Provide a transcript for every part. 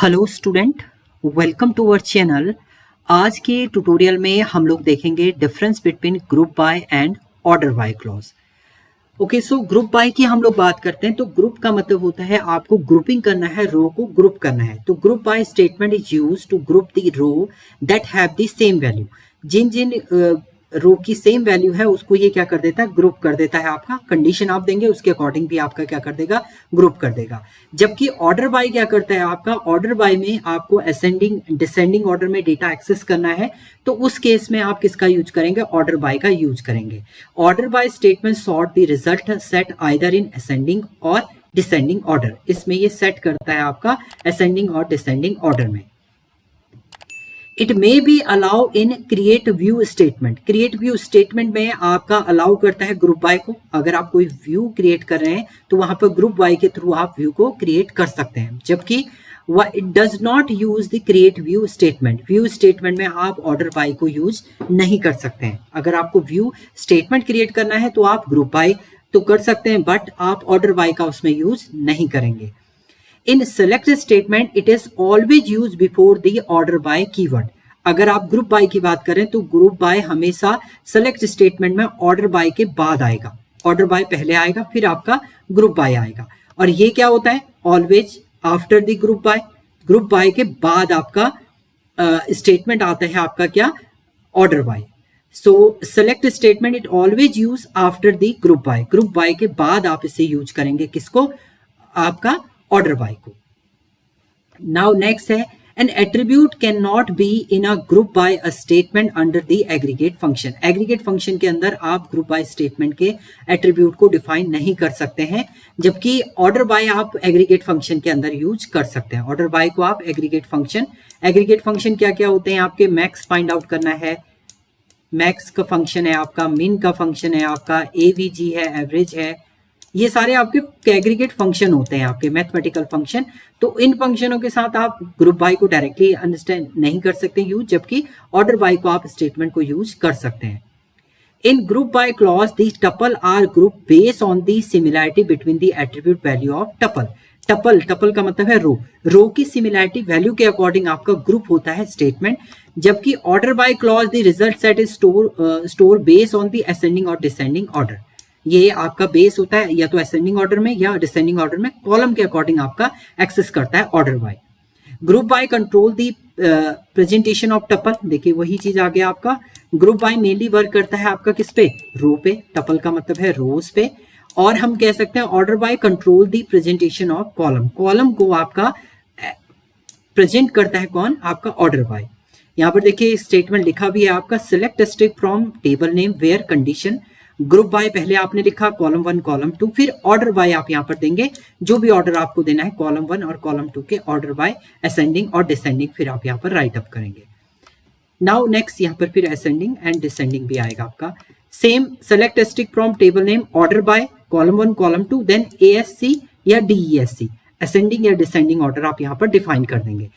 Hello student, welcome to our channel. आज के tutorial में हम लोग देखेंगे difference between group by and order by clause. Okay, so group by की हम लोग बात करते हैं तो ग्रुप का मतलब होता है आपको ग्रुपिंग करना है, रो को ग्रुप करना है। तो group by statement is used to group the row that have the same value. जिन जिन रो की सेम वैल्यू है उसको ये क्या कर देता है, ग्रुप कर देता है। आपका कंडीशन आप देंगे उसके अकॉर्डिंग भी आपका क्या कर देगा, ग्रुप कर देगा। जबकि ऑर्डर बाय क्या करता है, आपका ऑर्डर बाय में आपको असेंडिंग डिसेंडिंग ऑर्डर में डेटा एक्सेस करना है, तो उस केस में आप किसका यूज करेंगे, ऑर्डर बाय का यूज करेंगे। Order by statement sort the result set either in ascending और डिसेंडिंग ऑर्डर। इसमें ये सेट करता है आपका असेंडिंग और डिसेंडिंग ऑर्डर में। It may be allow in create view statement. Create view statement में आपका अलाउ करता है ग्रुप बाय को। अगर आप कोई व्यू क्रिएट कर रहे हैं तो वहां पर ग्रुप बाय के थ्रू आप व्यू को क्रिएट कर सकते हैं। जबकि it does not use the create view statement. View statement में आप ऑर्डर बाय को यूज नहीं कर सकते हैं। अगर आपको व्यू स्टेटमेंट क्रिएट करना है तो आप ग्रुप बाय तो कर सकते हैं, बट आप ऑर्डर बाय का उसमें यूज नहीं करेंगे। In select statement it is always use before the order by keyword. अगर आप ग्रुप बाय की बात करें तो ग्रुप बाय हमेशा सेलेक्ट स्टेटमेंट में ऑर्डर बाय के बाद आएगा। ऑर्डर बाय पहले आएगा, फिर आपका ग्रुप बाय आएगा। और ये क्या होता है, always after the group by. Group by के बाद आपका स्टेटमेंट आता है आपका क्या, order by. So select statement it always use after the group by. Group by के बाद आप इसे यूज करेंगे, किसको, आपका ऑर्डर बाय को। नाउ नेक्स्ट है, an attribute cannot be in a group by a statement under the aggregate function। aggregate function के अंदर आप group by statement के attribute को define नहीं कर सकते हैं, जबकि order by आप aggregate function के अंदर use कर सकते हैं। order by को आप aggregate function क्या क्या होते हैं आपके, max find out करना है, max का function है आपका, min का function है आपका, avg है, average है, ये सारे आपके एग्रीगेट फंक्शन होते हैं, आपके मैथमेटिकल फंक्शन। तो इन फंक्शनों के साथ आप ग्रुप बाय को डायरेक्टली अंडरस्टैंड नहीं कर सकते यूज, जबकि ऑर्डर बाय को आप स्टेटमेंट को यूज कर सकते हैं। In group by clause the tuple are group based on the similarity between the attribute value of tuple. Tuple का मतलब है रो की सिमिलैरिटी वैल्यू के अकॉर्डिंग आपका ग्रुप होता है स्टेटमेंट। जबकि order by clause the result set is store based on the ascending और डिसेंडिंग ऑर्डर। ये आपका बेस होता है या तो असेंडिंग ऑर्डर में या डिसेंडिंग ऑर्डर में, कॉलम के अकॉर्डिंग आपका एक्सेस करता है order by. Group by control the presentation of tuple. देखिए वही चीज आ गया आपका। ग्रुप बाय मेनली वर्क करता है आपका किस पे, रो पे। टपल का मतलब है रोज पे। और हम कह सकते हैं order by control the presentation of column. Column को आपका प्रेजेंट करता है कौन, आपका ऑर्डर बाय। यहाँ पर देखिए स्टेटमेंट लिखा भी है आपका, select string from table name where condition. Group by पहले आपने लिखा कॉलम 1 कॉलम 2, फिर ऑर्डर बाय आप यहाँ पर देंगे, जो भी ऑर्डर आपको देना है कॉलम 1 और कॉलम 2 के ऑर्डर बाय असेंडिंग और डिसेंडिंग, फिर आप यहाँ पर राइट अप करेंगे। नाउ नेक्स्ट यहाँ पर फिर असेंडिंग एंड डिसेंडिंग भी आएगा आपका। Same select string from table name order by column 1 column 2, then ASC या DESC असेंडिंग या डिसेंडिंग ऑर्डर आप यहाँ पर डिफाइन कर देंगे।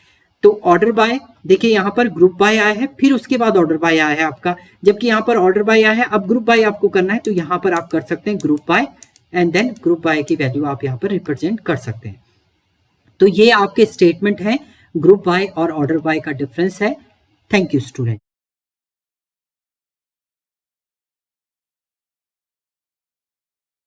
तो ऑर्डर बाय देखिए यहाँ पर ग्रुप बाय आया है, फिर उसके बाद ऑर्डर बाय आया है आपका, जबकि यहाँ पर ऑर्डर बाय आया है। अब ग्रुप बाय आपको करना है तो यहाँ पर आप कर सकते हैं group by and then group by की वैल्यू आप यहाँ पर रिप्रेजेंट कर सकते हैं। तो ये आपके स्टेटमेंट है, ग्रुप बाय और ऑर्डर बाय का डिफरेंस है। Thank you student.